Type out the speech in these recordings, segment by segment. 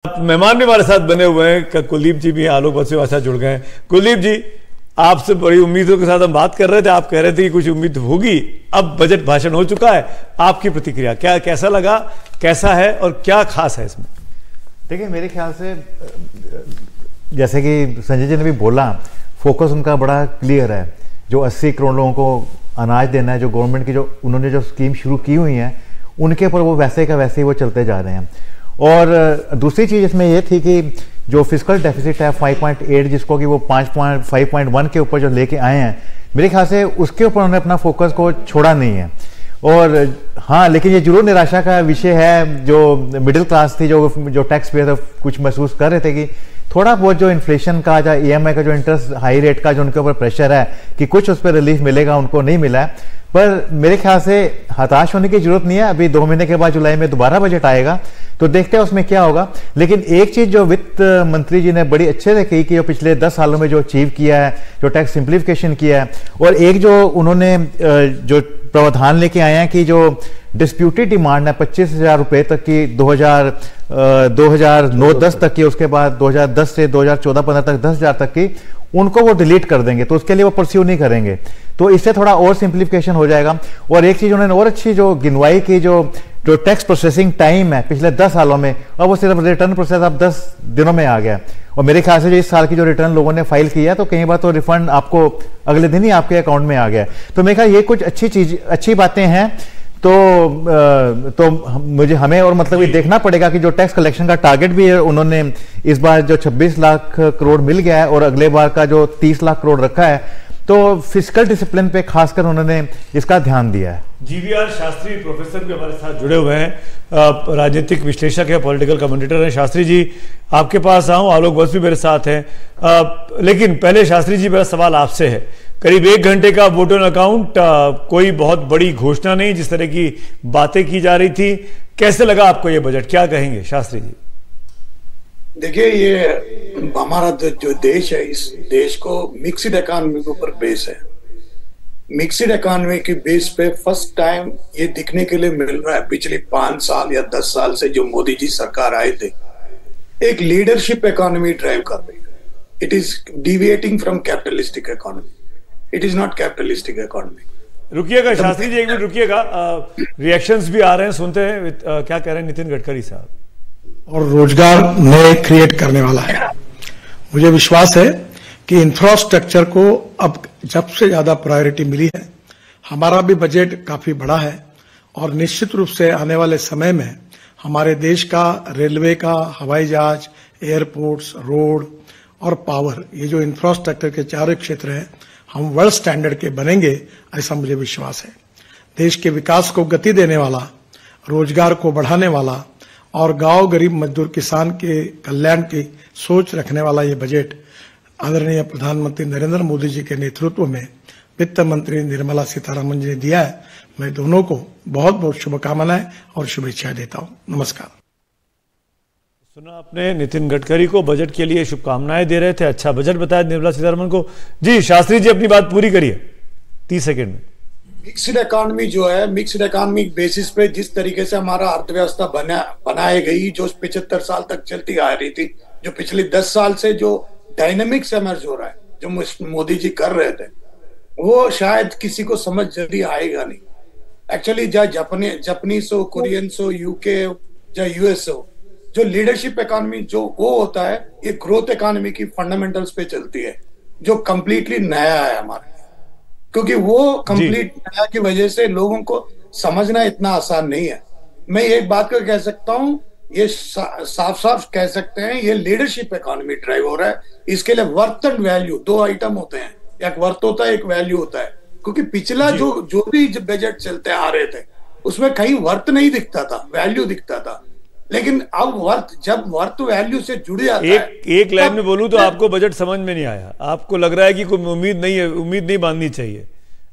मेहमान भी हमारे साथ बने हुए हैं, कुलदीप जी भी आलोक बसु हमारे साथ जुड़ गए हैं। कुलदीप जी, आपसे बड़ी उम्मीदों के साथ हम बात कर रहे थे, आप कह रहे थे कि कुछ उम्मीद होगी, अब बजट भाषण हो चुका है, आपकी प्रतिक्रिया क्या, कैसा लगा, कैसा है और क्या खास है इसमें? देखिए, मेरे ख्याल से जैसे कि संजय जी ने भी बोला, फोकस उनका बड़ा क्लियर है। जो 80 करोड़ लोगों को अनाज देना है, जो गवर्नमेंट की जो उन्होंने जो स्कीम शुरू की हुई है, उनके ऊपर वो वैसे का वैसे ही वो चलते जा रहे हैं। और दूसरी चीज़ इसमें ये थी कि जो फिस्कल डेफिसिट है 5.8, जिसको कि वो 5.1 के ऊपर जो लेके आए हैं, मेरे ख्याल से उसके ऊपर उन्होंने अपना फोकस को छोड़ा नहीं है। और हाँ, लेकिन ये जरूर निराशा का विषय है। जो मिडिल क्लास थी, जो टैक्स पेयर कुछ महसूस कर रहे थे कि थोड़ा बहुत जो इन्फ्लेशन का या EMI का जो इंटरेस्ट हाई रेट का जो उनके ऊपर प्रेशर है कि कुछ उस पर रिलीफ मिलेगा, उनको नहीं मिला है। पर मेरे ख्याल से हताश होने की जरूरत नहीं है। अभी 2 महीने के बाद जुलाई में दोबारा बजट आएगा, तो देखते हैं उसमें क्या होगा। लेकिन एक चीज जो वित्त मंत्री जी ने बड़ी अच्छे से कही कि जो पिछले 10 सालों में जो अचीव किया है, जो टैक्स सिंप्लीफिकेशन किया है, और एक जो उन्होंने जो प्रावधान लेके आए हैं कि जो डिस्प्यूटेड डिमांड है 25,000 रुपए तक की 2009-10 तक की, उसके बाद 2010 से 2014-15 तक 10,000 तक की, उनको वो डिलीट कर देंगे, तो उसके लिए वो परस्यू नहीं करेंगे। तो इससे थोड़ा और सिंप्लीफिकेशन हो जाएगा। और एक चीज उन्होंने और अच्छी जो गिनवाई की, जो टैक्स प्रोसेसिंग टाइम है पिछले 10 सालों में, अब वो सिर्फ रिटर्न प्रोसेस अब 10 दिनों में आ गया। और मेरे ख्याल से जो इस साल की जो रिटर्न लोगों ने फाइल किया, तो कई बार तो रिफंड आपको अगले दिन ही आपके अकाउंट में आ गया। तो मेरे ख्याल ये कुछ अच्छी बातें हैं। तो हमें और मतलब ये देखना पड़ेगा कि जो टैक्स कलेक्शन का टारगेट भी है, उन्होंने इस बार जो 26 लाख करोड़ मिल गया है और अगले बार का जो 30 लाख करोड़ रखा है, तो फिस्कल डिसिप्लिन पे खासकर उन्होंने इसका ध्यान दिया है। GVR शास्त्री प्रोफेसर भी हमारे साथ जुड़े हुए हैं, राजनीतिक विश्लेषक है, पॉलिटिकल कमेंटेटर हैं। शास्त्री जी, आपके पास आऊं, आलोक बसु भी मेरे साथ हैं, लेकिन पहले शास्त्री जी, मेरा सवाल आपसे है। करीब 1 घंटे का वोट ऑन अकाउंट, कोई बहुत बड़ी घोषणा नहीं, जिस तरह की बातें की जा रही थी, कैसे लगा आपको ये बजट, क्या कहेंगे शास्त्री जी? देखिए, ये हमारा जो देश है, इस देश को मिक्स्ड इकोनॉमी के ऊपर बेस है। मिक्स्ड इकोनॉमी की बेस पे फर्स्ट टाइम ये दिखने के लिए मिल रहा है पिछले 5 साल या 10 साल से जो मोदी जी सरकार आए थे, एक लीडरशिप इकोनॉमी ड्राइव कर रही है। It is deviating from capitalistic economy, it is not capitalistic economy. रुकिएगा शास्त्री जी, एक मिनट रुकिएगा, रिएक्शंस भी आ रहे हैं, सुनते हैं क्या कह रहे हैं नितिन गडकरी साहब। और रोजगार नए क्रिएट करने वाला है। मुझे विश्वास है कि इंफ्रास्ट्रक्चर को अब जब से ज्यादा प्रायोरिटी मिली है। हमारा भी बजट काफी बड़ा है और निश्चित रूप से आने वाले समय में हमारे देश का रेलवे का, हवाई जहाज, एयरपोर्ट्स, रोड और पावर, ये जो इंफ्रास्ट्रक्चर के चारों क्षेत्र हैं, हम वर्ल्ड स्टैंडर्ड के बनेंगे, ऐसा मुझे विश्वास है। देश के विकास को गति देने वाला, रोजगार को बढ़ाने वाला और गांव, गरीब, मजदूर, किसान के कल्याण की सोच रखने वाला ये बजट आदरणीय प्रधानमंत्री नरेंद्र मोदी जी के नेतृत्व में वित्त मंत्री निर्मला सीतारमण जी ने दिया है। मैं दोनों को बहुत बहुत शुभकामनाएं और शुभेच्छाएं देता हूं। नमस्कार। सुना आपने, नितिन गडकरी को बजट के लिए शुभकामनाएं दे रहे थे, अच्छा बजट बताया निर्मला सीतारमण को। जी शास्त्री जी, अपनी बात पूरी करिए 30 सेकेंड में। मिक्स्ड इकोनॉमी जो है, मिक्स्ड इकोनॉमी बेसिस पे जिस तरीके से हमारा अर्थव्यवस्था बनाई गई, जो 75 साल तक चलती आ रही थी, जो पिछले 10 साल से जो डायनेमिक्स एमर्ज हो रहा है, जो मोदी जी कर रहे थे, वो शायद किसी को समझ जल्दी आएगा नहीं। एक्चुअली चाहे जापानीज हो, कोरियंस हो, UK चाहे US हो, जो लीडरशिप इकोनॉमी जो वो होता है, ये ग्रोथ इकोनॉमी की फंडामेंटल्स पे चलती है, जो कंप्लीटली नया है हमारे, क्योंकि वो कंप्लीट नया की वजह से लोगों को समझना इतना आसान नहीं है। मैं एक बात को कह सकता हूं, ये साफ साफ कह सकते हैं, ये लीडरशिप इकोनॉमी ड्राइव हो रहा है। इसके लिए वर्थ एंड वैल्यू 2 आइटम होते हैं, एक वर्थ होता है, एक वैल्यू होता है। क्योंकि पिछला जो भी बजट चलते आ रहे थे, उसमें कहीं वर्थ नहीं दिखता था, वैल्यू दिखता था। लेकिन अब जब वर्थ वैल्यू से जुड़ जाता है, एक लाइन में बोलूं तो आपको बजट समझ में नहीं आया, आपको लग रहा है कि कोई उम्मीद नहीं है, उम्मीद नहीं बांधनी चाहिए,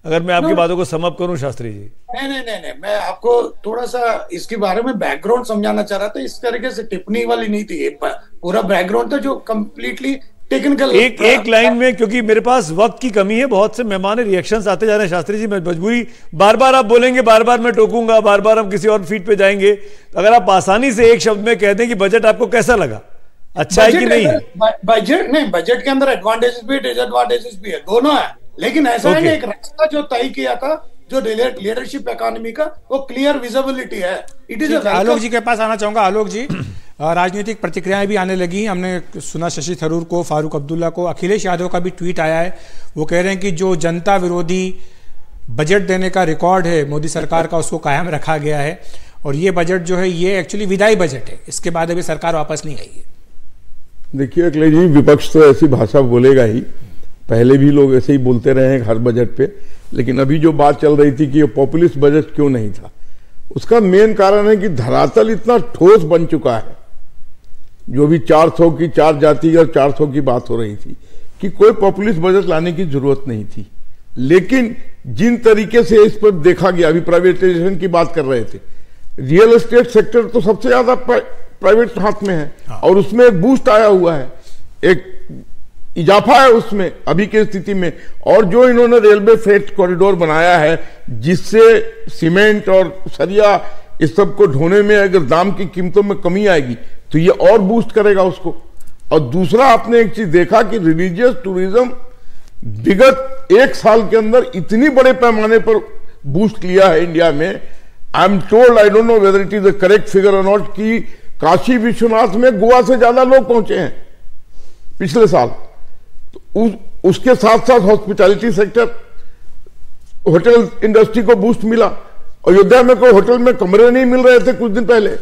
अगर मैं आपकी बातों को समअप करूं शास्त्री जी। नहीं, मैं आपको थोड़ा सा इसके बारे में बैकग्राउंड समझाना चाह रहा था। इस तरीके से टिप्पणी वाली नहीं थी, पूरा बैकग्राउंड था जो कंप्लीटली टेक्निकल एक लाइन में, क्योंकि मेरे पास वक्त की कमी है, बहुत से मेहमान रिएक्शंस आते जा रहे हैं। शास्त्री जी, मैं मजबूरी, बार बार आप बोलेंगे, बार बार मैं टोकूंगा, बार बार हम किसी और फीट पे जाएंगे। अगर आप आसानी से एक शब्द में कह दें कि बजट आपको कैसा लगा, अच्छा है कि नहीं है? बजट के अंदर एडवांटेजेस भी डिसएडवांटेजेस भी है, दोनों है, लेकिन ऐसा है कि एक रास्ता जो तय किया था जो लीडरशिप इकोनॉमी का, वो क्लियर विजिबिलिटी है। It is. आलोक जी के पास आना चाहूंगा। आलोक जी, राजनीतिक प्रतिक्रियाएं भी आने लगी। हमने सुना शशि थरूर को, फारूक अब्दुल्ला को, अखिलेश यादव का भी ट्वीट आया है। वो कह रहे हैं कि जो जनता विरोधी बजट देने का रिकॉर्ड है मोदी सरकार का, उसको कायम रखा गया है, और ये बजट जो है ये एक्चुअली विदाई बजट है, इसके बाद अभी सरकार वापस नहीं आई है। देखिए अखिलेश जी, विपक्ष तो ऐसी भाषा बोलेगा ही, पहले भी लोग ऐसे ही बोलते रहे हैं हर बजट पे, लेकिन अभी जो बात चल रही थी कि ये पॉपुलिस्ट बजट क्यों नहीं था, उसका मेन कारण है कि धरातल इतना ठोस बन चुका है। जो भी 400 की 4 जाति और 400 की बात हो रही थी कि कोई पॉपुलिस्ट बजट लाने की जरूरत नहीं थी, लेकिन जिन तरीके से इस पर देखा गया, अभी प्राइवेटाइजेशन की बात कर रहे थे, रियल एस्टेट सेक्टर तो सबसे ज्यादा प्राइवेट हाथ में है, और उसमें एक बूस्ट आया हुआ है, एक इजाफा है उसमें अभी की स्थिति में। और जो इन्होंने रेलवे फ्रेट कॉरिडोर बनाया है, जिससे सीमेंट और सरिया इस सब को ढोने में अगर दाम की कीमतों में कमी आएगी तो ये और बूस्ट करेगा उसको। और दूसरा, आपने एक चीज देखा कि रिलीजियस टूरिज्म विगत 1 साल के अंदर इतनी बड़े पैमाने पर बूस्ट लिया है इंडिया में। I am told, I don't know whether it is the correct figure और नॉट, कि काशी विश्वनाथ में गोवा से ज्यादा लोग पहुंचे हैं पिछले साल। तो उसके साथ साथ हॉस्पिटैलिटी सेक्टर, होटल इंडस्ट्री को बूस्ट मिला। अयोध्या में कोई होटल में कमरे नहीं मिल रहे थे कुछ दिन पहले।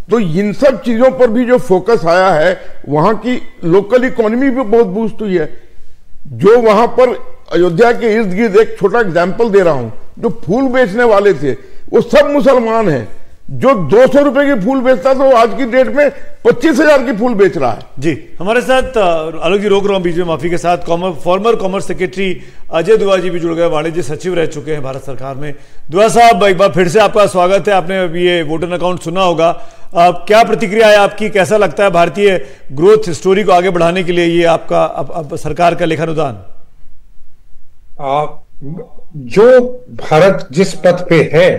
तो इन सब चीजों पर भी जो फोकस आया है, वहां की लोकल इकोनॉमी भी बहुत बूस्ट हुई है। जो वहां पर अयोध्या के इर्द गिर्द, एक छोटा एग्जाम्पल दे रहा हूं, जो फूल बेचने वाले थे वो सब मुसलमान हैं। जो 200 रुपए के फूल बेचता था वो आज की डेट में 25,000 के फूल बेच रहा है। जी, हमारे साथ आलोक जी, रोक रहा हूं बीच में, माफी के साथ, फॉर्मर कॉमर्स सेक्रेटरी अजय दुआ जी भी जुड़ गए, वाणिज्य सचिव रह चुके हैं भारत सरकार में। दुआ साहब, एक बार फिर से आपका स्वागत है। आपने ये वोटर अकाउंट सुना होगा, क्या प्रतिक्रिया है आपकी, कैसा लगता है भारतीय ग्रोथ स्टोरी को आगे बढ़ाने के लिए ये आपका अब सरकार का लेखानुदान? जो भारत जिस पथ पे है,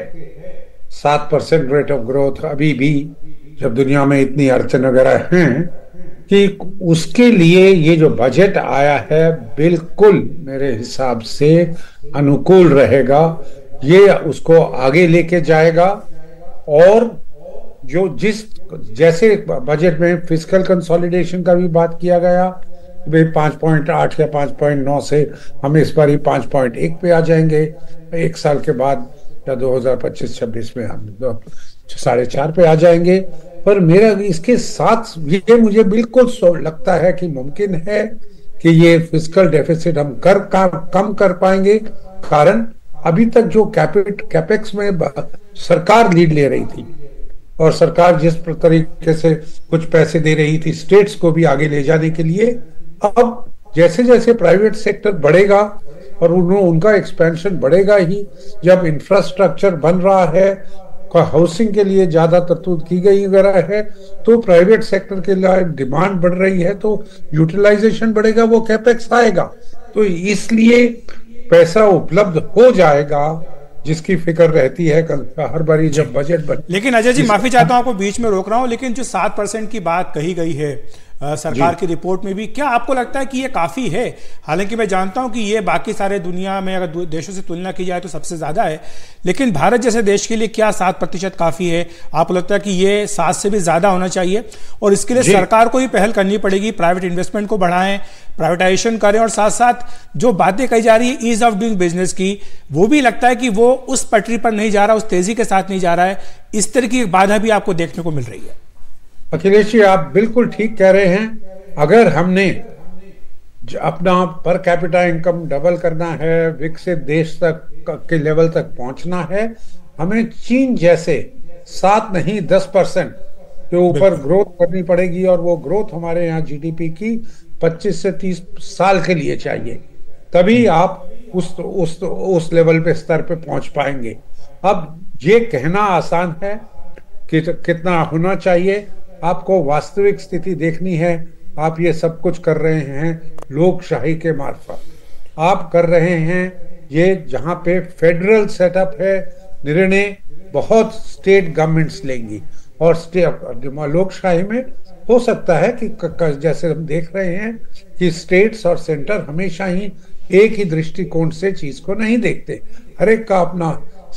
7% रेट ऑफ ग्रोथ, अभी भी जब दुनिया में इतनी अड़चन वगैरह हैं, कि उसके लिए ये जो बजट आया है बिल्कुल मेरे हिसाब से अनुकूल रहेगा। ये उसको आगे लेके जाएगा। और जो जैसे बजट में फिस्कल कंसोलिडेशन का भी बात किया गया, भाई 5.8 या 5.9 से हम इस बार ही 5.1 पे आ जाएंगे 1 साल के बाद, या 2025-26 में हम 4.5 पे आ जाएंगे। पर मेरा इसके साथ ये मुझे बिल्कुल लगता है कि मुमकिन है कि ये फिस्कल डेफिसिट हम कम कर पाएंगे। कारण अभी तक जो कैपेक्स में सरकार लीड ले रही थी, और सरकार जिस तरीके से कुछ पैसे दे रही थी स्टेट्स को भी आगे ले जाने के लिए, अब जैसे जैसे प्राइवेट सेक्टर बढ़ेगा और उनका एक्सपेंशन बढ़ेगा ही, जब इंफ्रास्ट्रक्चर बन रहा है, हाउसिंग के लिए ज्यादा तरतूद की गई वगैरह है, तो प्राइवेट सेक्टर के लिए डिमांड बढ़ रही है, तो यूटिलाइजेशन बढ़ेगा, वो कैपेक्स आएगा, तो इसलिए पैसा उपलब्ध हो जाएगा, जिसकी फिक्र रहती है हर बारी जब बजट बन। लेकिन अजय जी, माफी चाहता हूं, आपको बीच में रोक रहा हूं, लेकिन जो 7% की बात कही गई है सरकार की रिपोर्ट में भी, क्या आपको लगता है कि ये काफी है? हालांकि मैं जानता हूं कि ये बाकी सारे दुनिया में अगर देशों से तुलना की जाए तो सबसे ज्यादा है, लेकिन भारत जैसे देश के लिए क्या 7% काफी है? आपको लगता है कि ये 7 से भी ज्यादा होना चाहिए? और इसके लिए सरकार को ही पहल करनी पड़ेगी, प्राइवेट इन्वेस्टमेंट को बढ़ाएं, प्राइवेटाइजेशन करें, और साथ साथ जो बातें कही जा रही है ईज ऑफ डूइंग बिजनेस की, वो भी लगता है कि वो उस पटरी पर नहीं जा रहा, उस तेजी के साथ नहीं जा रहा है। इस तरह की बाधा भी आपको देखने को मिल रही है। अखिलेश जी, आप बिल्कुल ठीक कह रहे हैं। अगर हमने अपना पर कैपिटा इनकम डबल करना है, विकसित देश तक के लेवल तक पहुंचना है, हमें चीन जैसे 7 नहीं 10% के ऊपर ग्रोथ करनी पड़ेगी, और वो ग्रोथ हमारे यहाँ जीडीपी की 25 से 30 साल के लिए चाहिए, तभी आप उस लेवल पे स्तर पे पहुंच पाएंगे। अब ये कहना आसान है कि कितना होना चाहिए, आपको वास्तविक स्थिति देखनी है। आप ये सब कुछ कर रहे हैं लोकशाही के मार्फत। आप कर रहे हैं ये जहां पे फेडरल सेटअप है, निर्णय बहुत स्टेट गवर्नमेंट्स लेंगी, और लोकशाही में हो सकता है कि जैसे हम देख रहे हैं कि स्टेट्स और सेंटर हमेशा ही एक ही दृष्टिकोण से चीज को नहीं देखते। हर एक का अपना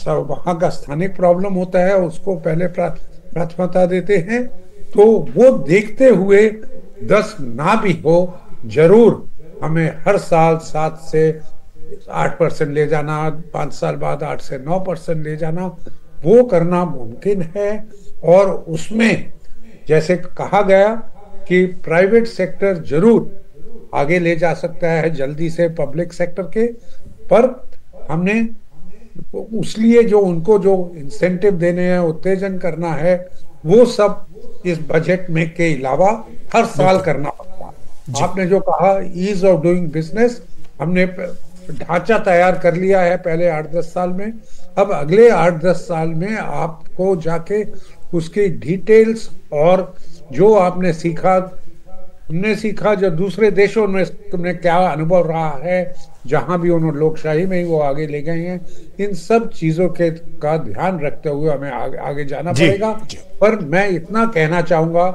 वहां का स्थानिक प्रॉब्लम होता है, उसको पहले प्राथमिकता देते हैं। तो वो देखते हुए 10 ना भी हो, जरूर हमें हर साल 7 से 8% ले जाना, 5 साल बाद 8 से 9% ले जाना, वो करना मुमकिन है। और उसमें जैसे कहा गया कि प्राइवेट सेक्टर जरूर आगे ले जा सकता है जल्दी से पब्लिक सेक्टर के, पर हमने उसलिए जो उनको जो इंसेंटिव देने हैं, उत्तेजन करना है, वो सब इस बजट में के अलावा हर साल करना पड़ता है। आपने जो कहा ईज ऑफ डूइंग बिजनेस, हमने ढांचा तैयार कर लिया है पहले 8-10 साल में। अब अगले 8-10 साल में आपको जाके उसकी डिटेल्स और जो आपने सीखा, हमने सीखा, जो दूसरे देशों में तुमने क्या अनुभव रहा है, जहां भी उन्होंने लोकशाही में ही वो आगे ले गए हैं, इन सब चीजों के का ध्यान रखते हुए हमें आगे जाना पड़ेगा। पर मैं इतना कहना चाहूंगा,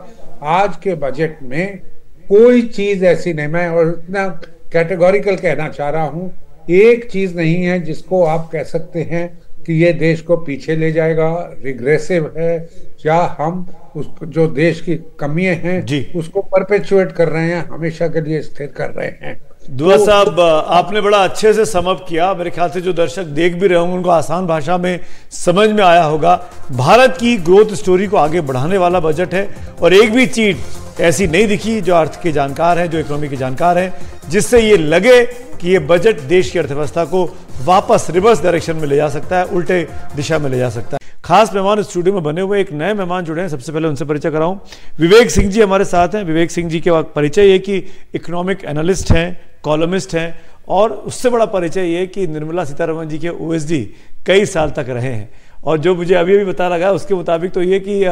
आज के बजट में कोई चीज ऐसी नहीं, मैं और इतना कैटेगोरिकल कहना चाह रहा हूं, एक चीज नहीं है जिसको आप कह सकते हैं कि ये देश को पीछे ले जाएगा, रिग्रेसिव है, या हम उस जो देश की कमियां हैं उसको परपेचुएट कर रहे हैं, हमेशा के लिए स्थिर कर रहे हैं। दुआ साहब, आपने बड़ा अच्छे से समअप किया। मेरे ख्याल से जो दर्शक देख भी रहे होंगे उनको आसान भाषा में समझ में आया होगा। भारत की ग्रोथ स्टोरी को आगे बढ़ाने वाला बजट है, और एक भी चीज ऐसी नहीं दिखी जो अर्थ के जानकार हैं, जो इकोनॉमी के जानकार हैं, जिससे ये लगे कि ये बजट देश की अर्थव्यवस्था को वापस रिवर्स डायरेक्शन में ले जा सकता है, उल्टे दिशा में ले जा सकता है। खास मेहमान स्टूडियो में बने हुए एक नए मेहमान जुड़े हैं, सबसे पहले उनसे परिचय कराऊं। विवेक सिंह जी हमारे साथ हैं। विवेक सिंह जी के परिचय ये कि इकोनॉमिक एनालिस्ट हैं, कॉलमिस्ट हैं, और उससे बड़ा परिचय ये कि निर्मला सीतारमण जी के ओएसडी कई साल तक रहे हैं। और जो मुझे अभी पता लगा उसके मुताबिक तो ये कि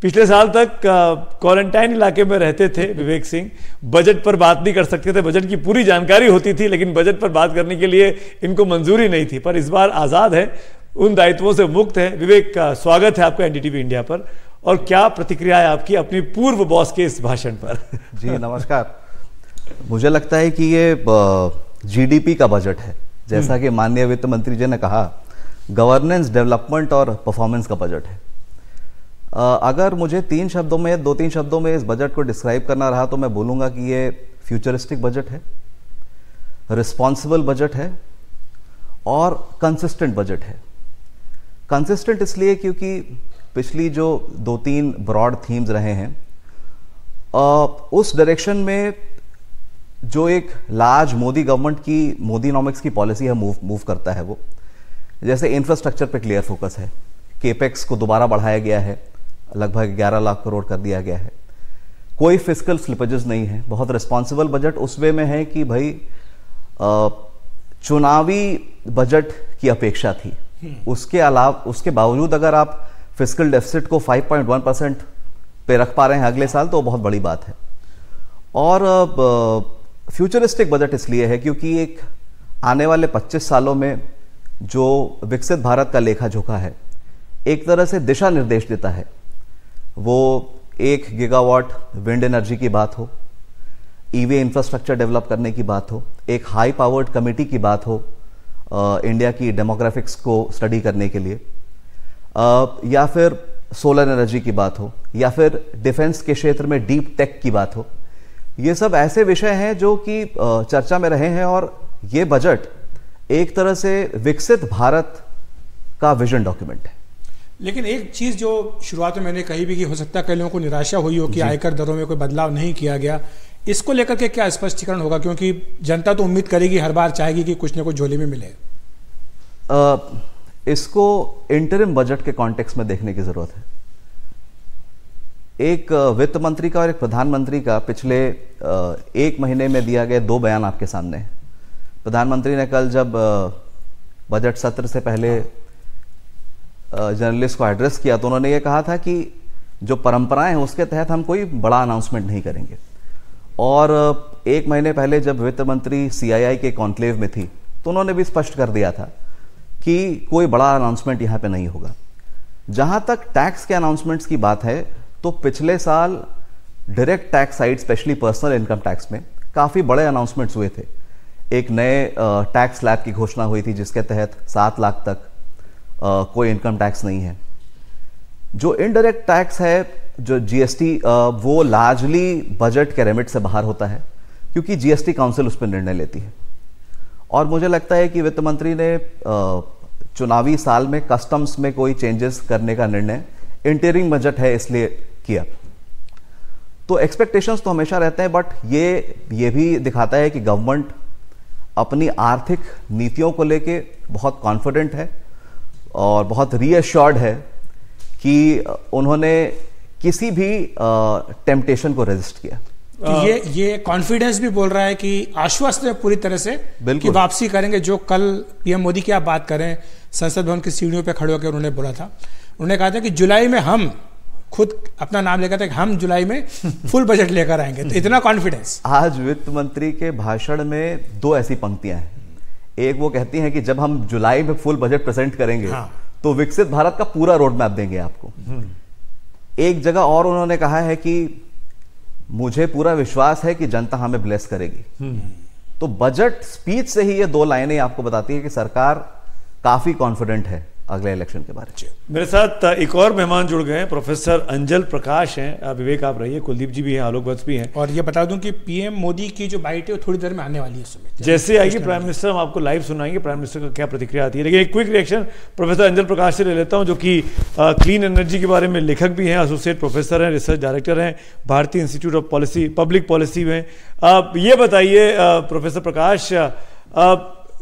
पिछले साल तक क्वारंटाइन इलाके में रहते थे विवेक सिंह, बजट पर बात नहीं कर सकते थे, बजट की पूरी जानकारी होती थी लेकिन बजट पर बात करने के लिए इनको मंजूरी नहीं थी, पर इस बार आज़ाद है, उन दायित्वों से मुक्त है। विवेक, स्वागत है आपका एनडीटीवी इंडिया पर, और क्या प्रतिक्रिया है आपकी अपनी पूर्व बॉस के इस भाषण पर? जी नमस्कार। मुझे लगता है कि ये जीडीपी का बजट है, जैसा कि माननीय वित्त मंत्री जी ने कहा, गवर्नेंस, डेवलपमेंट और परफॉर्मेंस का बजट है। अगर मुझे 2-3 शब्दों में इस बजट को डिस्क्राइब करना रहा तो मैं बोलूँगा कि ये फ्यूचरिस्टिक बजट है, रिस्पॉन्सिबल बजट है और कंसिस्टेंट बजट है। कंसिस्टेंट इसलिए क्योंकि पिछली जो 2-3 ब्रॉड थीम्स रहे हैं, उस डायरेक्शन में जो एक लार्ज मोदी गवर्नमेंट की मोदीनॉमिक्स की पॉलिसी है मूव करता है। वो जैसे इंफ्रास्ट्रक्चर पे क्लियर फोकस है, केपेक्स को दोबारा बढ़ाया गया है, लगभग 11 लाख करोड़ कर दिया गया है, कोई फिस्कल स्लिपेजेस नहीं है, बहुत रिस्पॉन्सिबल बजट उस वे में है कि भाई चुनावी बजट की अपेक्षा थी, उसके अलावा उसके बावजूद अगर आप फिस्कल डेफिसिट को 5.1% पे रख पा रहे हैं अगले साल तो बहुत बड़ी बात है। और फ्यूचरिस्टिक बजट इसलिए है क्योंकि एक आने वाले 25 सालों में जो विकसित भारत का लेखा जोखा है, एक तरह से दिशा निर्देश देता है। वो 1 गीगावाट विंड एनर्जी की बात हो, ईवी इंफ्रास्ट्रक्चर डेवलप करने की बात हो, एक हाई पावर्ड कमेटी की बात हो इंडिया की डेमोग्राफिक्स को स्टडी करने के लिए, या फिर सोलर एनर्जी की बात हो, या फिर डिफेंस के क्षेत्र में डीप टेक की बात हो। ये सब ऐसे विषय हैं जो कि चर्चा में रहे हैं, और ये बजट एक तरह से विकसित भारत का विजन डॉक्यूमेंट है। लेकिन एक चीज जो शुरुआत में मैंने कही भी कि हो सकता है कई लोगों को निराशा हुई हो कि आयकर दरों में कोई बदलाव नहीं किया गया, इसको लेकर के क्या स्पष्टीकरण होगा? क्योंकि जनता तो उम्मीद करेगी, हर बार चाहेगी कि कुछ ना कुछ झोली में मिले। इसको इंटरिम बजट के कॉन्टेक्स्ट में देखने की जरूरत है। एक वित्त मंत्री का और एक प्रधानमंत्री का पिछले 1 महीने में दिया गया 2 बयान आपके सामने है। प्रधानमंत्री ने कल जब बजट सत्र से पहले जर्नलिस्ट को एड्रेस किया तो उन्होंने ये कहा था कि जो परंपराएं हैं उसके तहत हम कोई बड़ा अनाउंसमेंट नहीं करेंगे। और एक महीने पहले जब वित्त मंत्री CII के कॉन्क्लेव में थी तो उन्होंने भी स्पष्ट कर दिया था कि कोई बड़ा अनाउंसमेंट यहाँ पे नहीं होगा। जहाँ तक टैक्स के अनाउंसमेंट्स की बात है तो पिछले साल direct tax side, specially personal income tax में काफ़ी बड़े अनाउंसमेंट्स हुए थे। एक नए टैक्स स्लैब की घोषणा हुई थी जिसके तहत 7 लाख तक कोई इनकम टैक्स नहीं है। जो इनडायरेक्ट टैक्स है, जो GST, वो लार्जली बजट के रेमिट से बाहर होता है क्योंकि GST काउंसिल उस पर निर्णय लेती है। और मुझे लगता है कि वित्त मंत्री ने चुनावी साल में कस्टम्स में कोई चेंजेस करने का निर्णय, इंटरिम बजट है इसलिए किया। तो एक्सपेक्टेशंस तो हमेशा रहते हैं, बट ये भी दिखाता है कि गवर्नमेंट अपनी आर्थिक नीतियों को लेके बहुत कॉन्फिडेंट है और बहुत रीअश्योर्ड है कि उन्होंने किसी भी टेम्पटेशन को रेजिस्ट किया। तो ये कॉन्फिडेंस भी बोल रहा है कि आश्वस्त है पूरी तरह से कि वापसी करेंगे। जो कल PM मोदी की आप बात करें, संसद भवन की सीढ़ियों पे खड़े होकर उन्होंने बोला था, उन्होंने कहा था कि जुलाई में हम खुद अपना नाम लेकर था कि हम जुलाई में फुल बजट लेकर आएंगे। तो इतना कॉन्फिडेंस। आज वित्त मंत्री के भाषण में 2 ऐसी पंक्तियां हैं। एक वो कहती हैं कि जब हम जुलाई में फुल बजट प्रेजेंट करेंगे तो विकसित भारत का पूरा रोड मैप देंगे आपको। एक जगह और उन्होंने कहा है कि मुझे पूरा विश्वास है कि जनता हमें ब्लेस करेगी। तो बजट स्पीच से ही ये 2 लाइनें आपको बताती है कि सरकार काफी कॉन्फिडेंट है अगले इलेक्शन के बारे में। मेरे साथ एक और मेहमान जुड़ गए हैं, प्रोफेसर अंजल प्रकाश हैं। विवेक आप रहिए, कुलदीप जी भी हैं, आलोक वत्स भी हैं। और ये बता दूं कि PM मोदी की जो बाइट है वो थोड़ी देर में आने वाली है। समय जैसे आएगी प्राइम मिनिस्टर, हम आपको लाइव सुनाएंगे प्राइम मिनिस्टर का क्या प्रतिक्रिया आती है। लेकिन एक क्विक रिएक्शन प्रोफेसर अंजल प्रकाश से ले लेता हूँ, जो कि क्लीन एनर्जी के बारे में लेखक भी हैं, एसोसिएट प्रोफेसर हैं, रिसर्च डायरेक्टर हैं भारतीय इंस्टीट्यूट ऑफ पब्लिक पॉलिसी में। ये बताइए प्रोफेसर प्रकाश,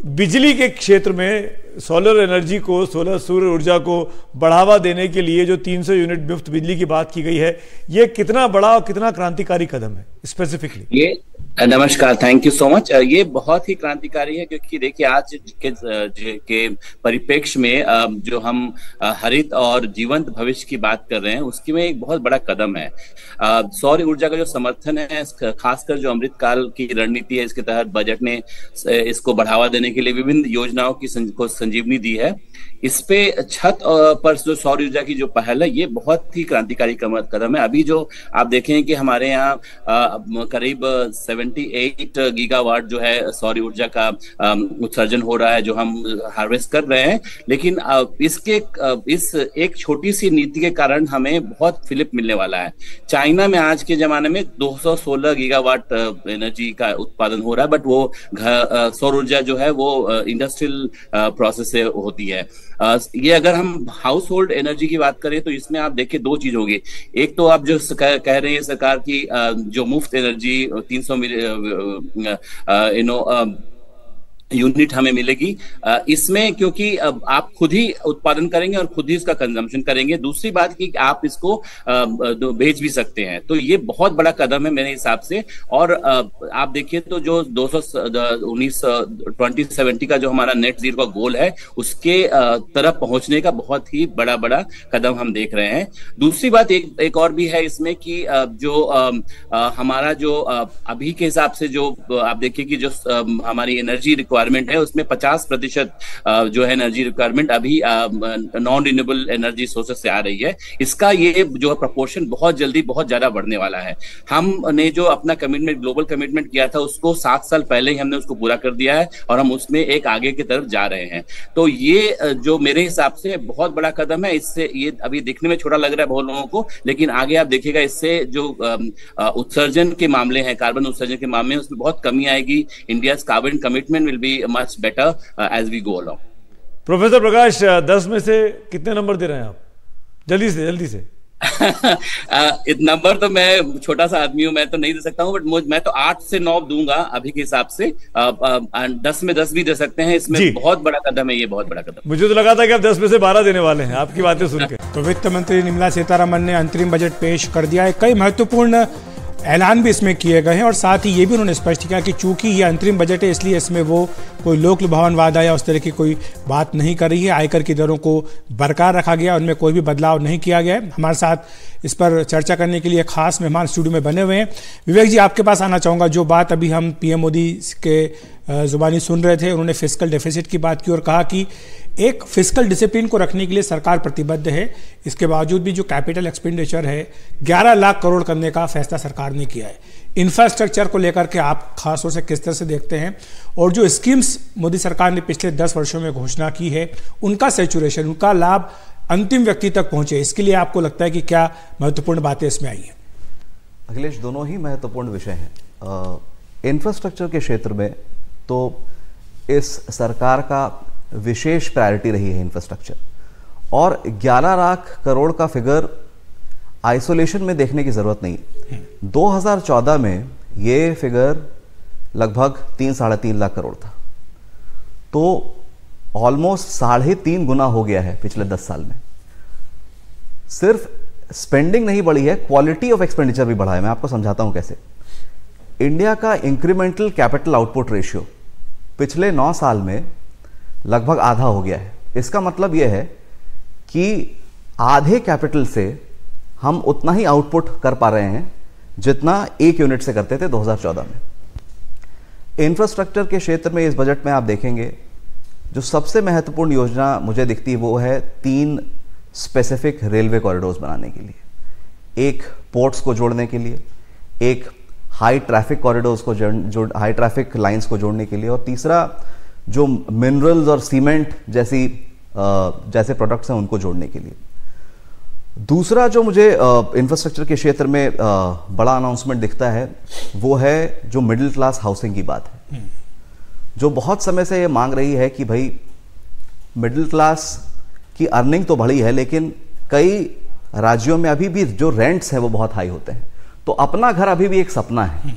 बिजली के क्षेत्र में सोलर एनर्जी को, सोलर सूर्य ऊर्जा को बढ़ावा देने के लिए जो 300 यूनिट मुफ्त बिजली की बात की गई है, ये कितना बड़ा और कितना क्रांतिकारी कदम है स्पेसिफिकली? ये नमस्कार, थैंक यू सो मच। ये बहुत ही क्रांतिकारी है क्योंकि देखिए आज के परिप्रेक्ष्य में जो हम हरित और जीवंत भविष्य की बात कर रहे हैं उसकी में एक बहुत बड़ा कदम है। सौर ऊर्जा का जो समर्थन है, खासकर जो अमृतकाल की रणनीति है, इसके तहत बजट ने इसको बढ़ावा देने के लिए विभिन्न योजनाओं की संजीवनी दी है। इस पे छत पर जो सौर ऊर्जा की जो पहल है, ये बहुत ही क्रांतिकारी कदम है। अभी जो आप देखें कि हमारे यहाँ करीब 78 गीगावाट जो है सौर ऊर्जा का उत्सर्जन हो रहा है, जो हम हार्वेस्ट कर रहे हैं। लेकिन इस एक छोटी सी नीति के कारण हमें बहुत फिलिप मिलने वाला है। चाइना में आज के जमाने में 216 गीगावाट एनर्जी का उत्पादन हो रहा है, बट वो सौर ऊर्जा जो है वो इंडस्ट्रियल प्रोसेस से होती है। ये अगर हम हाउस होल्ड एनर्जी की बात करें तो इसमें आप देखिए 2 चीज होगी। एक तो आप जो कह रहे हैं सरकार की जो मुफ्त एनर्जी 300 यूनिट हमें मिलेगी, इसमें क्योंकि अब आप खुद ही उत्पादन करेंगे और खुद ही इसका कंजम्पशन करेंगे। दूसरी बात कि आप इसको बेच भी सकते हैं, तो ये बहुत बड़ा कदम है मेरे हिसाब से। और आप देखिए तो जो 2070 का जो हमारा नेट जीरो का गोल है, उसके तरफ पहुंचने का बहुत ही बड़ा कदम हम देख रहे हैं। दूसरी बात एक और भी है इसमें कि जो हमारा जो अभी के हिसाब से जो आप देखिए कि जो हमारी एनर्जी रिक्वायरमेंट है, उसमें 50% जो है एनर्जी रिक्वायरमेंट अभी नॉन रिन्यूएबल एनर्जी सोर्सेस से आ रही है। इसका ये जो प्रपोर्शन बहुत जल्दी बहुत ज्यादा बढ़ने वाला है। हमने जो अपना कमिटमेंट, ग्लोबल कमिटमेंट किया था, उसको 7 साल पहले ही हमने उसको पूरा कर दिया है और हम उसमें एक आगे की तरफ जा रहे हैं। तो ये जो मेरे हिसाब से बहुत बड़ा कदम है। इससे ये अभी दिखने में छोटा लग रहा है बहुत लोगों को, लेकिन आगे आप देखिएगा इससे जो उत्सर्जन के मामले हैं, कार्बन उत्सर्जन के मामले में, उसमें बहुत कमी आएगी। India carbon commitment will be much better as we go along. Professor Prakash, 10 में से कितने नंबर दे रहे हैं आप? जल्दी से नंबर तो मैं छोटा सा आदमी हूं, मैं तो नहीं दे सकता हूं, बट मैं तो 8 से 9 दूंगा अभी के हिसाब से। 10 में 10 भी दे सकते हैं। इसमें बहुत बड़ा कदम है, ये बहुत बड़ा कदम। मुझे तो लगा था कि आप 10 में से 12 देने वाले हैं आपकी बातें सुन के। तो वित्त मंत्री निर्मला सीतारमण ने अंतरिम बजट पेश कर दिया है। कई महत्वपूर्ण ऐलान भी इसमें किए गए हैं और साथ ही ये भी उन्होंने स्पष्ट किया कि चूंकि ये अंतरिम बजट है इसलिए इसमें वो कोई लोक लुभावन वादा या उस तरह की कोई बात नहीं कर रही है। आयकर की दरों को बरकरार रखा गया, उनमें कोई भी बदलाव नहीं किया गया है। हमारे साथ इस पर चर्चा करने के लिए खास मेहमान स्टूडियो में बने हुए हैं। विवेक जी, आपके पास आना चाहूँगा। जो बात अभी हम पीएम मोदी के जुबानी सुन रहे थे, उन्होंने फिस्कल डेफिसिट की बात की और कहा कि एक फिस्कल डिसिप्लिन को रखने के लिए सरकार प्रतिबद्ध है। इसके बावजूद भी जो कैपिटल एक्सपेंडिचर है 11 लाख करोड़ करने का फैसला सरकार ने किया है। इंफ्रास्ट्रक्चर को लेकर के आप खासतौर से किस तरह से देखते हैं, और जो स्कीम्स मोदी सरकार ने पिछले 10 वर्षों में घोषणा की है उनका सैचुरेशन, उनका लाभ अंतिम व्यक्ति तक पहुंचे, इसके लिए आपको लगता है कि क्या महत्वपूर्ण बातें इसमें आई हैं? अखिलेश, दोनों ही महत्वपूर्ण विषय हैं। इंफ्रास्ट्रक्चर के क्षेत्र में तो इस सरकार का विशेष प्रायोरिटी रही है इंफ्रास्ट्रक्चर, और 11 लाख करोड़ का फिगर आइसोलेशन में देखने की जरूरत नहीं। 2014 में ये फिगर लगभग 3-3.5 लाख करोड़ था, तो ऑलमोस्ट 3.5 गुना हो गया है पिछले 10 साल में। सिर्फ स्पेंडिंग नहीं बढ़ी है, क्वालिटी ऑफ एक्सपेंडिचर भी बढ़ा है। मैं आपको समझाता हूं कैसे। इंडिया का इंक्रीमेंटल कैपिटल आउटपुट रेशियो पिछले 9 साल में लगभग आधा हो गया है। इसका मतलब यह है कि आधे कैपिटल से हम उतना ही आउटपुट कर पा रहे हैं जितना 1 यूनिट से करते थे 2014 में। इंफ्रास्ट्रक्चर के क्षेत्र में इस बजट में आप देखेंगे जो सबसे महत्वपूर्ण योजना मुझे दिखती है वो है 3 स्पेसिफिक रेलवे कॉरिडोर्स बनाने के लिए, एक पोर्ट्स को जोड़ने के लिए, एक हाई ट्रैफिक कॉरिडोर्स को हाई ट्रैफिक लाइंस को जोड़ने के लिए, और तीसरा जो मिनरल्स और सीमेंट जैसे प्रोडक्ट्स हैं उनको जोड़ने के लिए। दूसरा जो मुझे इंफ्रास्ट्रक्चर के क्षेत्र में बड़ा अनाउंसमेंट दिखता है वो है जो मिडिल क्लास हाउसिंग की बात है, जो बहुत समय से ये मांग रही है कि भाई मिडिल क्लास की अर्निंग तो बढ़ी है लेकिन कई राज्यों में अभी भी जो रेंट्स हैं वो बहुत हाई होते हैं, तो अपना घर अभी भी एक सपना है।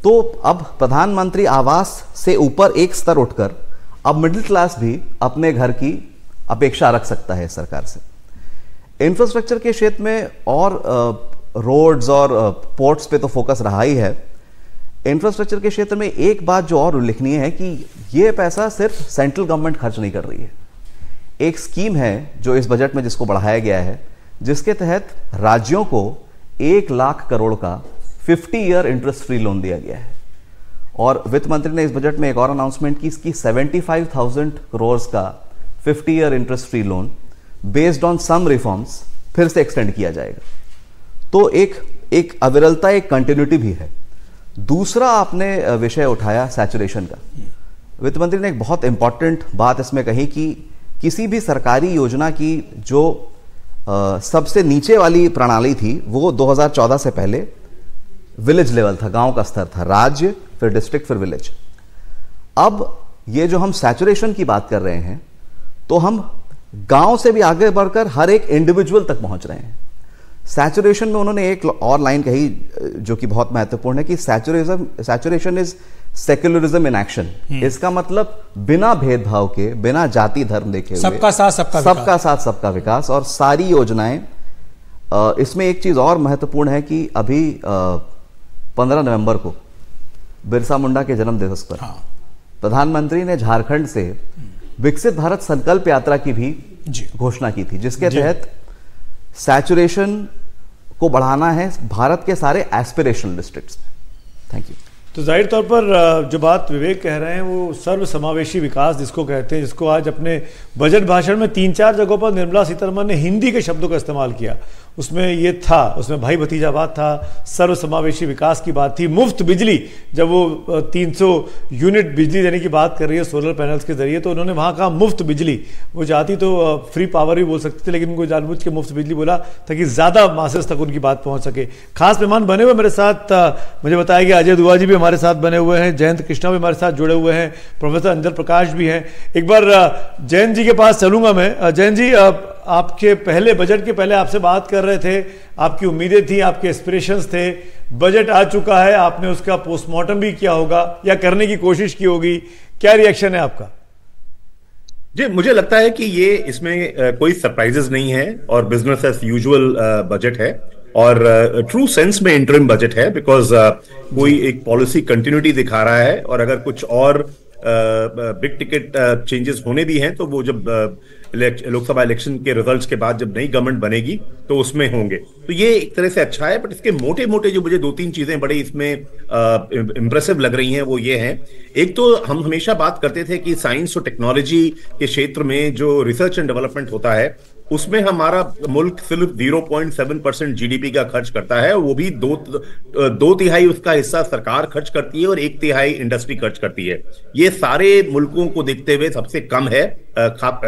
तो अब प्रधानमंत्री आवास से ऊपर एक स्तर उठकर अब मिडिल क्लास भी अपने घर की अपेक्षा रख सकता है सरकार से। इंफ्रास्ट्रक्चर के क्षेत्र में और रोड्स और पोर्ट्स पे तो फोकस रहा ही है। इंफ्रास्ट्रक्चर के क्षेत्र में एक बात जो और उल्लेखनीय है कि यह पैसा सिर्फ सेंट्रल गवर्नमेंट खर्च नहीं कर रही है। एक स्कीम है जो इस बजट में जिसको बढ़ाया गया है, जिसके तहत राज्यों को 1 लाख करोड़ का 50 ईयर इंटरेस्ट फ्री लोन दिया गया है। और वित्त मंत्री ने इस बजट में एक और अनाउंसमेंट की, इसकी 75,000 करोड़ का 50 year interest free loan based on some reforms फिर से एक्सटेंड किया जाएगा। तो एक अविरलता, एक कंटिन्यूटी भी है। दूसरा आपने विषय उठाया सैचुरेशन का। वित्त मंत्री ने एक बहुत इंपॉर्टेंट बात इसमें कही कि किसी भी सरकारी योजना की जो सबसे नीचे वाली प्रणाली थी वो 2014 से पहले विलेज लेवल था, गांव का स्तर था, राज्य फिर डिस्ट्रिक्ट फिर विलेज। अब ये जो हम सैचुरेशन की बात कर रहे हैं तो हम गांव से भी आगे बढ़कर हर एक इंडिविजुअल तक पहुंच रहे हैं। सैचुरेशन में उन्होंने एक और लाइन कही जो कि बहुत महत्वपूर्ण है कि saturation is secularism in action. इसका मतलब बिना भेदभाव के, बिना जाति धर्म देखे हुए सबका साथ सबका विकास। और सारी योजनाएं, इसमें एक चीज और महत्वपूर्ण है कि अभी 15 नवंबर को बिरसा मुंडा के जन्म दिवस पर प्रधानमंत्री ने झारखंड से विकसित भारत संकल्प यात्रा की भी घोषणा की थी, जिसके तहत सैचुरेशन को बढ़ाना है भारत के सारे एस्पिरेशनल डिस्ट्रिक्ट्स में। Thank you. तो जाहिर तौर पर जो बात विवेक कह रहे हैं वो सर्व समावेशी विकास जिसको कहते हैं, जिसको आज अपने बजट भाषण में 3-4 जगहों पर निर्मला सीतारमण ने हिंदी के शब्दों का इस्तेमाल किया। उसमें ये था, उसमें भाई भतीजावाद था, सर्व समावेशी विकास की बात थी, मुफ्त बिजली, जब वो 300 यूनिट बिजली देने की बात कर रही है सोलर पैनल्स के जरिए, तो उन्होंने वहाँ कहा मुफ्त बिजली। वो चाहती तो फ्री पावर भी बोल सकते थे, लेकिन उनको जानबूझ के मुफ्त बिजली बोला ताकि ज़्यादा मासेस तक उनकी बात पहुँच सके। खास मेहमान बने हुए मेरे साथ, मुझे बताया गया अजय दुआ जी भी हमारे साथ बने हुए हैं, जयंत कृष्णा भी हमारे साथ जुड़े हुए हैं, प्रोफेसर अंजल प्रकाश भी हैं। एक बार जयंत जी के पास चलूंगा मैं। जयंत जी, आपके पहले बजट के पहले आपसे बात कर रहे थे, आपकी उम्मीदें थी, आपके एस्पिरेशंस थे, बजट आ चुका है, आपने उसका पोस्टमार्टम भी किया होगा या करने की कोशिश की होगी, क्या रिएक्शन है आपका? जी, मुझे लगता है कि ये इसमें कोई सरप्राइजेस नहीं है और बिजनेस एज यूजुअल बजट है। और ट्रू सेंस में इंटरिम बजट है, बिकॉज कोई एक पॉलिसी कंटिन्यूटी दिखा रहा है, और अगर कुछ और बिग टिकट चेंजेस होने भी हैं तो वो जब लोकसभा इलेक्शन के रिजल्ट्स के बाद जब नई गवर्नमेंट बनेगी तो उसमें होंगे। तो ये एक तरह से अच्छा है। बट इसके मोटे मोटे जो मुझे 2-3 चीजें बड़ी इसमें इंप्रेसिव लग रही हैं वो ये हैं। एक तो हम हमेशा बात करते थे कि साइंस और टेक्नोलॉजी के क्षेत्र में जो रिसर्च एंड डेवलपमेंट होता है उसमें हमारा मुल्क सिर्फ 0.7% जीडीपी का खर्च करता है, वो भी दो तिहाई उसका हिस्सा सरकार खर्च करती है और 1/3 इंडस्ट्री खर्च करती है। ये सारे मुल्कों को देखते हुए सबसे कम है,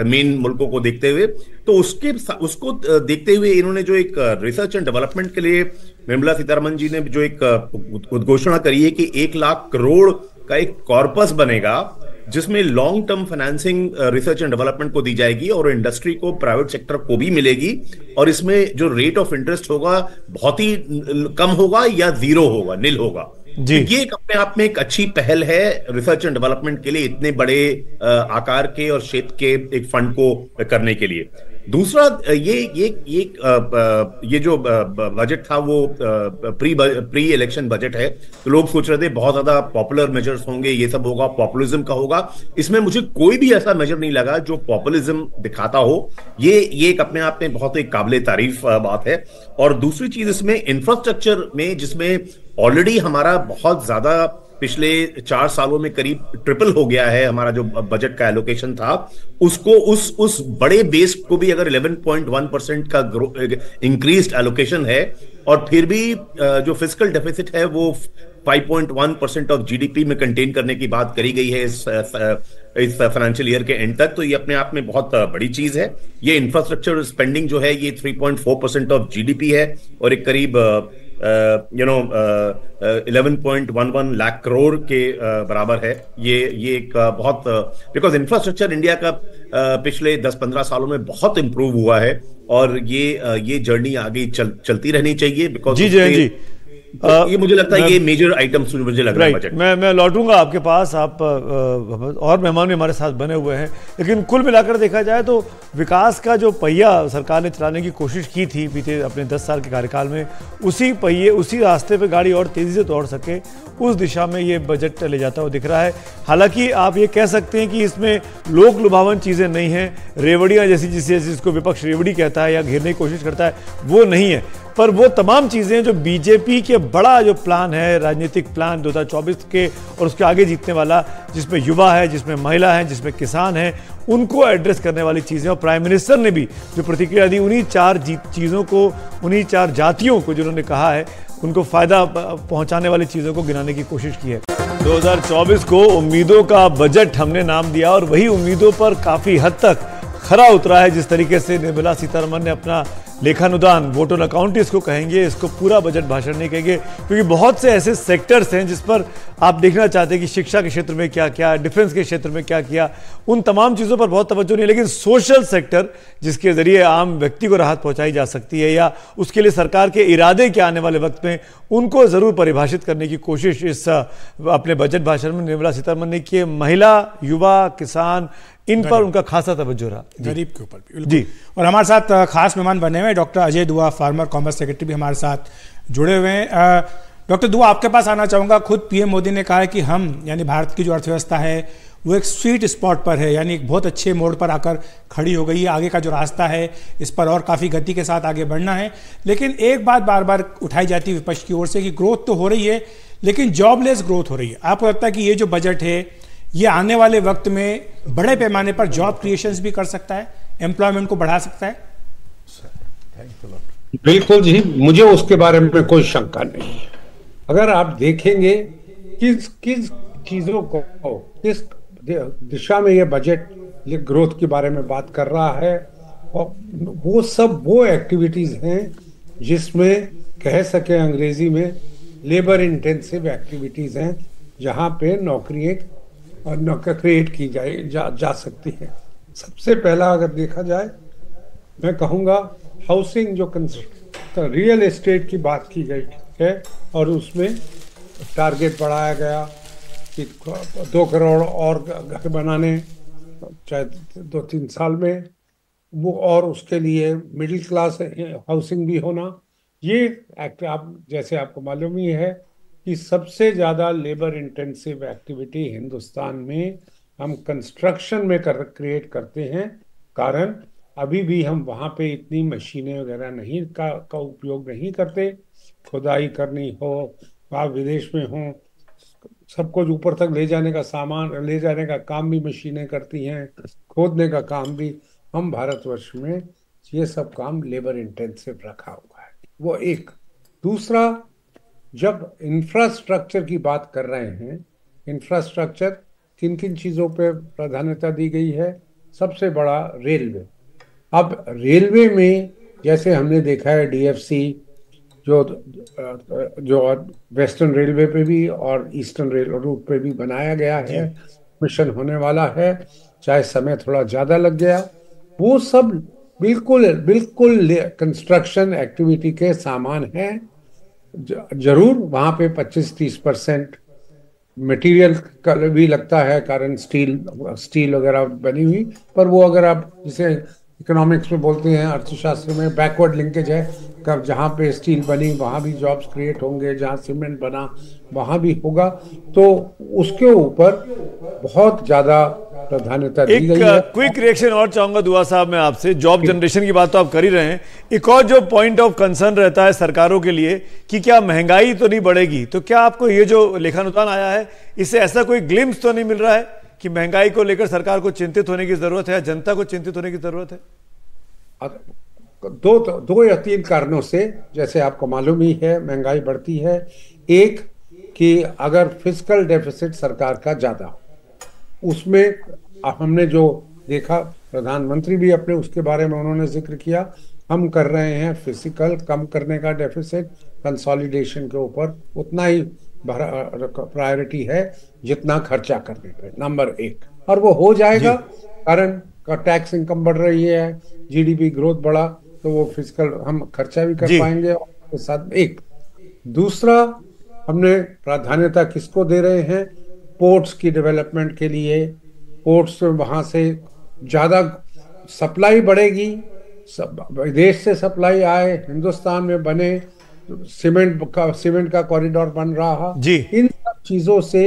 मेन मुल्कों को देखते हुए। तो उसको देखते हुए इन्होंने जो एक रिसर्च एंड डेवलपमेंट के लिए निर्मला सीतारमण जी ने जो एक उद्घोषणा करी है कि 1 लाख करोड़ का एक कॉर्पस बनेगा जिसमें long term financing research and development को दी जाएगी और इंडस्ट्री को, प्राइवेट सेक्टर को भी मिलेगी। और इसमें जो रेट ऑफ इंटरेस्ट होगा बहुत ही कम होगा या जीरो होगा, नील होगा। जी। तो ये अपने आप में एक अच्छी पहल है रिसर्च एंड डेवलपमेंट के लिए, इतने बड़े आकार के और क्षेत्र के एक फंड को करने के लिए। दूसरा ये जो बजट था वो प्री इलेक्शन बजट है, तो लोग सोच रहे थे बहुत ज्यादा पॉपुलर मेजर्स होंगे, ये सब होगा, पॉपुलिज्म का होगा। इसमें मुझे कोई भी ऐसा मेजर नहीं लगा जो पॉपुलिज्म दिखाता हो। ये एक अपने आप में बहुत एक काबिले तारीफ बात है। और दूसरी चीज इसमें इंफ्रास्ट्रक्चर में, जिसमें ऑलरेडी हमारा बहुत ज्यादा पिछले 4 सालों में करीब ट्रिपल हो गया है हमारा जो बजट का एलोकेशन था, उसको उस बड़े बेस को भी अगर 11.1% का इंक्रीज्ड एलोकेशन है और फिर भी जो फिस्कल डेफिसिट है वो 5.1% ऑफ जीडीपी में कंटेन करने की बात करी गई है इस फाइनेंशियल ईयर के एंड तक। तो ये अपने आप में बहुत बड़ी चीज है। ये इंफ्रास्ट्रक्चर स्पेंडिंग जो है ये 3.4% ऑफ जीडीपी है और एक करीब 11.11 लाख करोड़ के बराबर है। ये एक बहुत, बिकॉज इंफ्रास्ट्रक्चर इंडिया का पिछले 10-15 सालों में बहुत इंप्रूव हुआ है और ये जर्नी आगे चलती रहनी चाहिए। बिकॉज जी जयंत जी, ये मुझे लगता है ये मेजर आइटम्स मुझे लग रहा है बजट। मैं लौटूंगा आपके पास, आप और मेहमान भी हमारे साथ बने हुए हैं, लेकिन कुल मिलाकर देखा जाए तो विकास का जो पहिया सरकार ने चलाने की कोशिश की थी बीते अपने 10 साल के कार्यकाल में, उसी पहिए, उसी रास्ते पे गाड़ी और तेजी से दौड़ सके, उस दिशा में ये बजट ले जाता हुआ दिख रहा है। हालांकि आप ये कह सकते हैं कि इसमें लोक लुभावन चीज़ें नहीं हैं, रेवड़ियाँ जैसी जिसको विपक्ष रेवड़ी कहता है या घेरने की कोशिश करता है वो नहीं है, पर वो तमाम चीज़ें जो बीजेपी के बड़ा जो प्लान है, राजनीतिक प्लान 2024 के और उसके आगे जीतने वाला, जिसमें युवा है, जिसमें महिला है, जिसमें किसान है, उनको एड्रेस करने वाली चीज़ें, और प्राइम मिनिस्टर ने भी जो प्रतिक्रिया दी उन्हीं 4 चीज़ों को, उन्हीं 4 जातियों को जिन्होंने कहा है उनको फ़ायदा पहुंचाने वाली चीज़ों को गिनाने की कोशिश की है। 2024 को उम्मीदों का बजट हमने नाम दिया और वही उम्मीदों पर काफ़ी हद तक खरा उतरा है। जिस तरीके से निर्मला सीतारमण ने अपना लेखानुदान, वोट ऑन अकाउंट इसको कहेंगे, इसको पूरा बजट भाषण नहीं कहेंगे, क्योंकि बहुत से ऐसे सेक्टर्स हैं जिस पर आप देखना चाहते हैं कि शिक्षा के क्षेत्र में क्या किया, डिफेंस के क्षेत्र में क्या किया, उन तमाम चीज़ों पर बहुत तवज्जो नहीं है। लेकिन सोशल सेक्टर जिसके जरिए आम व्यक्ति को राहत पहुंचाई जा सकती है या उसके लिए सरकार के इरादे क्या आने वाले वक्त में, उनको ज़रूर परिभाषित करने की कोशिश इस अपने बजट भाषण में निर्मला सीतारमण ने की। महिला, युवा, किसान, इन पर उनका खासा तवज्जो रहा, गरीब के ऊपर भी जी। और हमारे साथ खास मेहमान बने हुए डॉक्टर अजय दुआ, फार्मर कॉमर्स सेक्रेटरी भी हमारे साथ जुड़े हुए हैं। डॉक्टर दुआ, आपके पास आना चाहूँगा। खुद पीएम मोदी ने कहा है कि हम, यानी भारत की जो अर्थव्यवस्था है वो एक स्वीट स्पॉट पर है, यानी एक बहुत अच्छे मोड़ पर आकर खड़ी हो गई है। आगे का जो रास्ता है इस पर और काफ़ी गति के साथ आगे बढ़ना है। लेकिन एक बात बार बार उठाई जाती है विपक्ष की ओर से कि ग्रोथ तो हो रही है लेकिन जॉबलेस ग्रोथ हो रही है। आपको लगता है कि ये जो बजट है ये आने वाले वक्त में बड़े पैमाने पर जॉब क्रिएशंस भी कर सकता है, एम्प्लॉयमेंट को बढ़ा सकता है? बिल्कुल जी, मुझे उसके बारे में कोई शंका नहीं है। अगर आप देखेंगे किस चीजों को, किस दिशा में ये बजट ग्रोथ के बारे में बात कर रहा है, और वो एक्टिविटीज हैं जिसमें कह सके अंग्रेजी में लेबर इंटेंसिव एक्टिविटीज हैं, जहां पे नौकरियां क्रिएट की जा सकती है। सबसे पहला अगर देखा जाए, मैं कहूँगा हाउसिंग, जो रियल एस्टेट की बात की गई है और उसमें टारगेट बढ़ाया गया कि 2 करोड़ और घर बनाने चाहे 2-3 साल में, वो और उसके लिए मिडिल क्लास हाउसिंग भी होना ये एक्ट आप जैसे आपको मालूम ही है कि सबसे ज्यादा लेबर इंटेंसिव एक्टिविटी हिंदुस्तान में हम कंस्ट्रक्शन में क्रिएट करते हैं। कारण अभी भी हम वहाँ पे इतनी मशीनें वगैरह नहीं का उपयोग नहीं करते। खुदाई करनी हो, आप विदेश में हो, सब कुछ ऊपर तक ले जाने का सामान ले जाने का काम भी मशीनें करती हैं, खोदने का काम भी। हम भारतवर्ष में ये सब काम लेबर इंटेंसिव रखा हुआ है, वो एक। दूसरा, जब इंफ्रास्ट्रक्चर की बात कर रहे हैं, इंफ्रास्ट्रक्चर किन किन चीज़ों पे प्राधान्यता दी गई है? सबसे बड़ा रेलवे। अब रेलवे में जैसे हमने देखा है डीएफसी जो वेस्टर्न रेलवे पे भी और ईस्टर्न रेल रूट पे भी बनाया गया है, मिशन होने वाला है, चाहे समय थोड़ा ज़्यादा लग गया। वो सब बिल्कुल कंस्ट्रक्शन एक्टिविटी के सामान हैं। जरूर वहाँ पे 25-30% मटेरियल का भी लगता है, कारण स्टील वगैरह बनी हुई, पर वो अगर आप जिसे इकोनॉमिक्स में बोलते हैं, अर्थशास्त्र में बैकवर्ड लिंकेज है, कब जहाँ पे स्टील बनी वहाँ भी जॉब्स क्रिएट होंगे, जहाँ सीमेंट बना वहाँ भी होगा। तो उसके ऊपर बहुत ज़्यादा प्राधान्यता दी गई है। क्विक रिएक्शन और चाहूंगा दुआ साहब मैं आपसे। जॉब जनरेशन की बात तो आप कर ही रहे हैं, एक और जो पॉइंट ऑफ कंसर्न रहता है सरकारों के लिए कि क्या महंगाई तो नहीं बढ़ेगी, तो क्या आपको ये जो लेखानुदान आया है इससे ऐसा कोई ग्लिम्स तो नहीं मिल रहा है कि महंगाई को लेकर सरकार को चिंतित होने की जरूरत है या जनता को चिंतित होने की जरूरत है? दो या तीन कारणों से, जैसे आपको मालूम ही है, महंगाई बढ़ती है। एक कि अगर फिस्कल डेफिसिट सरकार का ज्यादा, उसमें हमने जो देखा, प्रधानमंत्री भी अपने उसके बारे में उन्होंने जिक्र किया, हम कर रहे हैं फिजिकल कम करने का डेफिसिट, कंसोलिडेशन के ऊपर उतना ही प्रायोरिटी है जितना खर्चा करने पे, नंबर एक। और वो हो जाएगा, कारण का टैक्स इनकम बढ़ रही है, जीडीपी ग्रोथ बढ़ा, तो वो फिजिकल हम खर्चा भी कर पाएंगे और साथ। एक दूसरा, हमने प्राधान्यता किसको दे रहे हैं? पोर्ट्स की डेवलपमेंट के लिए। पोर्ट्स में वहां से ज्यादा सप्लाई बढ़ेगी, विदेश से सप्लाई आए, हिंदुस्तान में बने, सीमेंट का कॉरिडोर बन रहा जी। इन सब चीजों से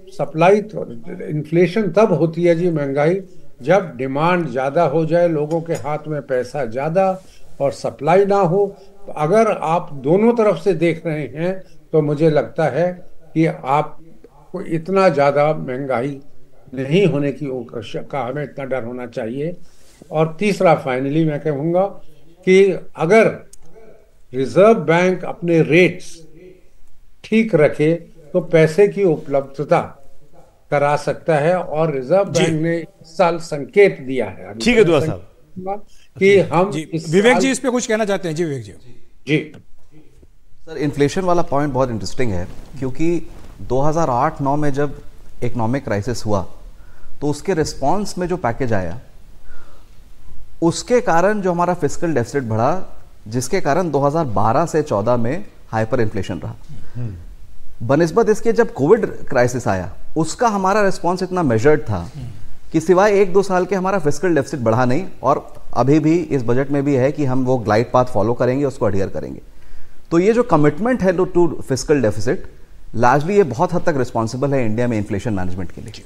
सप्लाई, इन्फ्लेशन तब होती है जी, महंगाई, जब डिमांड ज्यादा हो जाए, लोगों के हाथ में पैसा ज्यादा और सप्लाई ना हो। अगर आप दोनों तरफ से देख रहे हैं तो मुझे लगता है कि आपको इतना ज्यादा महंगाई नहीं होने की का हमें इतना डर होना चाहिए। और तीसरा, फाइनली मैं कहूँगा कि अगर रिजर्व बैंक अपने रेट्स ठीक रखे तो पैसे की उपलब्धता करा सकता है, और रिजर्व बैंक ने इस साल संकेत दिया है। ठीक है दुआ साहब कि हम विवेक जी इस पे कुछ कहना चाहते हैं? जी विवेक जी। सर, इन्फ्लेशन वाला पॉइंट बहुत इंटरेस्टिंग है, क्योंकि 2008-9 में जब इकोनॉमिक क्राइसिस हुआ तो उसके रिस्पॉन्स में जो पैकेज आया उसके कारण जो हमारा फिस्कल डेफिसिट बढ़ा, जिसके कारण 2012 से 14 में हाइपर इन्फ्लेशन रहा। बनिस्बत इसके जब कोविड क्राइसिस आया उसका हमारा रिस्पॉन्स इतना मेजर्ड था कि सिवाय 1-2 साल के हमारा फिस्कल डेफिसिट बढ़ा नहीं, और अभी भी इस बजट में भी है कि हम वो ग्लाइड पाथ फॉलो करेंगे, उसको अडियर करेंगे। तो ये जो कमिटमेंट है टू फिस्कल डेफिसिट, लार्जली ये बहुत हद तक रिस्पॉन्सिबल है इंडिया में इन्फ्लेशन मैनेजमेंट के लिए।